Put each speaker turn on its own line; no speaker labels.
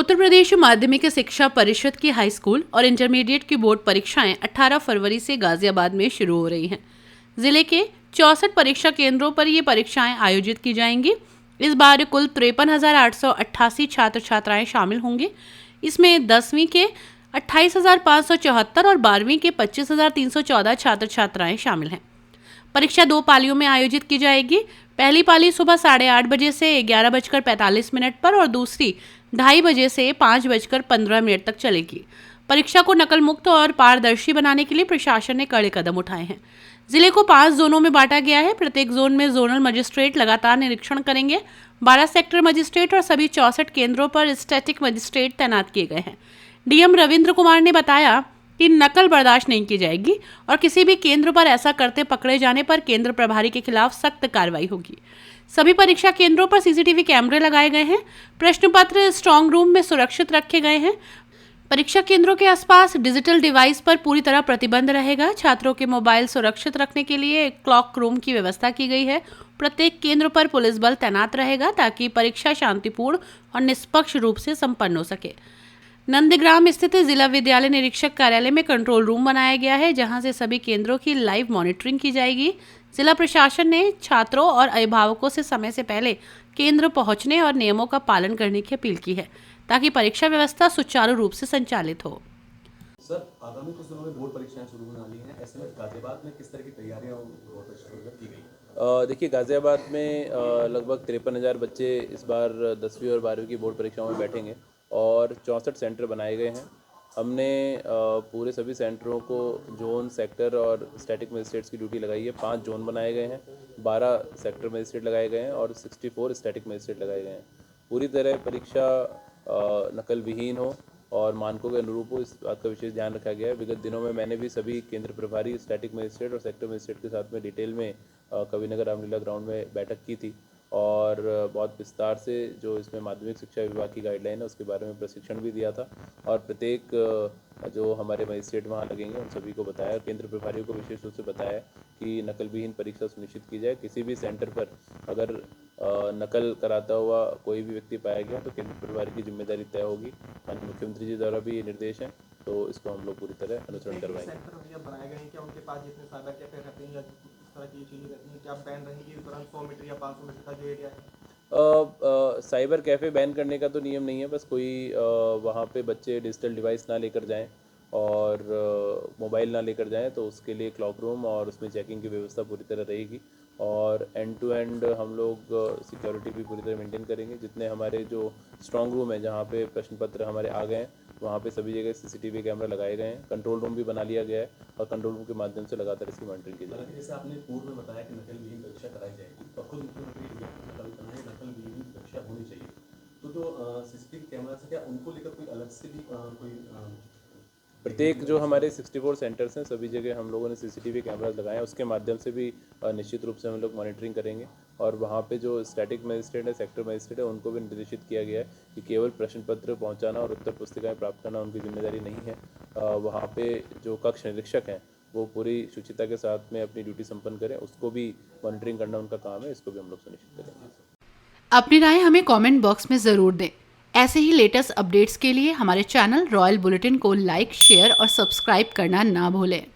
उत्तर प्रदेश माध्यमिक शिक्षा परिषद की हाई स्कूल और इंटरमीडिएट की बोर्ड परीक्षाएं 18 फरवरी से गाजियाबाद में शुरू हो रही हैं। जिले के 64 परीक्षा केंद्रों पर ये परीक्षाएं आयोजित की जाएंगी। इस बार कुल 53,888 छात्र छात्राएं शामिल होंगे। इसमें 10वीं के 28,574 और 12वीं के 25,314 छात्र छात्राएं शामिल हैं। परीक्षा 2 पालियों में आयोजित की जाएगी। पहली पाली सुबह 8:30 बजे से 11:45 पर और दूसरी 2:30 बजे से 5:15 तक चलेगी। परीक्षा को नकल मुक्त और पारदर्शी बनाने के लिए प्रशासन ने कड़े कदम उठाए हैं। जिले को 5 जोनों में बांटा गया है। प्रत्येक जोन में जोनल मजिस्ट्रेट लगातार निरीक्षण करेंगे। 12 सेक्टर मजिस्ट्रेट और सभी 64 केंद्रों पर स्टैटिक मजिस्ट्रेट तैनात किए गए हैं। डीएम रविंद्र कुमार ने बताया कि नकल बर्दाश्त नहीं की जाएगी और किसी भी केंद्र पर ऐसा करते पकड़े जाने पर केंद्र प्रभारी के खिलाफ सख्त कार्रवाई होगी। सभी परीक्षा केंद्रों पर सीसीटीवी कैमरे लगाए गए हैं। प्रश्न पत्र स्ट्रांग रूम में सुरक्षित रखे गए हैं। परीक्षा केंद्रों के आसपास डिजिटल डिवाइस पर पूरी तरह प्रतिबंध रहेगा। छात्रों के मोबाइल सुरक्षित रखने के लिए क्लॉक रूम की व्यवस्था की गई है। प्रत्येक केंद्र पर पुलिस बल तैनात रहेगा ताकि परीक्षा शांतिपूर्ण और निष्पक्ष रूप से संपन्न हो सके। नंदग्राम स्थित जिला विद्यालय निरीक्षक कार्यालय में कंट्रोल रूम बनाया गया है, जहां से सभी केंद्रों की लाइव मॉनिटरिंग की जाएगी। जिला प्रशासन ने छात्रों और अभिभावकों से समय से पहले केंद्र पहुंचने और नियमों का पालन करने की अपील की है ताकि परीक्षा व्यवस्था सुचारू रूप से संचालित हो।
सर, आगामी कुछ दिनों में बोर्ड परीक्षाएं शुरू होने वाली हैं। ऐसे में गाजियाबाद में किस तरह की तैयारियां की गई?
देखिए, गाजियाबाद में लगभग 53,000 बच्चे इस बार 10वीं और 12वीं की बोर्ड परीक्षाओं में बैठेंगे और 64 सेंटर बनाए गए हैं। हमने पूरे सभी सेंटरों को जोन, सेक्टर और स्टैटिक मजिस्ट्रेट्स की ड्यूटी लगाई है। 5 जोन बनाए गए हैं, 12 सेक्टर मजिस्ट्रेट लगाए गए हैं और 64 स्टैटिक मजिस्ट्रेट लगाए गए हैं। पूरी तरह परीक्षा नकल विहीन हो और मानकों के अनुरूप हो, इस बात का विशेष ध्यान रखा गया है। विगत दिनों में मैंने भी सभी केंद्र प्रभारी, स्टैटिक मजिस्ट्रेट और सेक्टर मजिस्ट्रेट के साथ में डिटेल में कविनगर रामलीला ग्राउंड में बैठक की थी और बहुत विस्तार से जो इसमें माध्यमिक शिक्षा विभाग की गाइडलाइन है उसके बारे में प्रशिक्षण भी दिया था और प्रत्येक जो हमारे मजिस्ट्रेट वहाँ लगेंगे उन सभी को बताया, केंद्र प्रभारियों को विशेष रूप से बताया कि नकल विहीन परीक्षा सुनिश्चित की जाए। किसी भी सेंटर पर अगर नकल कराता हुआ कोई भी व्यक्ति पाया गया तो केंद्र प्रभारी की जिम्मेदारी तय होगी। माननीय मुख्यमंत्री जी द्वारा भी ये निर्देश हैं, तो इसको हम लोग पूरी तरह अनुसरण करवाएंगे।
बनाए गए हैं क्या उनके पास जितने साइबर कैफे रहते हैं या इस तरह की चीज़ें रहती हैं, क्या बैन रहेंगी तुरंत 100 मीटर या 500 मीटर का जो एरिया है?
साइबर कैफ़े बैन करने का तो नियम नहीं है, बस कोई वहाँ पे बच्चे डिजिटल डिवाइस ना लेकर जाएं और मोबाइल ना लेकर जाएं, तो उसके लिए क्लॉक रूम और उसमें चेकिंग की व्यवस्था पूरी तरह रहेगी और एंड टू एंड हम लोग सिक्योरिटी भी पूरी तरह मेंटेन करेंगे। जितने हमारे जो स्ट्रांग रूम है जहाँ पे प्रश्न पत्र हमारे आ गए हैं वहाँ पे सभी जगह सीसीटीवी कैमरा लगाए गए हैं। कंट्रोल रूम भी बना लिया गया है और कंट्रोल रूम के माध्यम से लगातार इसकी मॉनिटरिंग की जाएगी।
जैसे आपने पूर्व में बताया कि नकल विहीन परीक्षा कराई जाएगी और खुद मुख्यमंत्री नकल विहीन परीक्षा होनी चाहिए, तो जो सीसीटीवी कैमरा से क्या उनको लेकर कोई अलग से भी कोई
प्रत्येक जो हमारे 64 सेंटर्स हैं सभी जगह हम लोगों ने सीसीटीवी कैमराज लगाए हैं, उसके माध्यम से भी निश्चित रूप से हम लोग मॉनिटरिंग करेंगे और वहाँ पे जो स्टैटिक मजिस्ट्रेट है, सेक्टर मजिस्ट्रेट है, उनको भी निर्देशित किया गया है कि केवल प्रश्न पत्र पहुँचाना और उत्तर पुस्तिकाएँ प्राप्त करना उनकी जिम्मेदारी नहीं है। वहाँ पे जो कक्ष निरीक्षक हैं वो पूरी शुचिता के साथ में अपनी ड्यूटी संपन्न करें, उसको भी मॉनिटरिंग करना उनका काम है, इसको भी हम लोग सुनिश्चित करेंगे।
अपनी राय हमें कमेंट बॉक्स में ज़रूर दें। ऐसे ही लेटेस्ट अपडेट्स के लिए हमारे चैनल रॉयल बुलेटिन को लाइक, शेयर और सब्सक्राइब करना ना भूलें।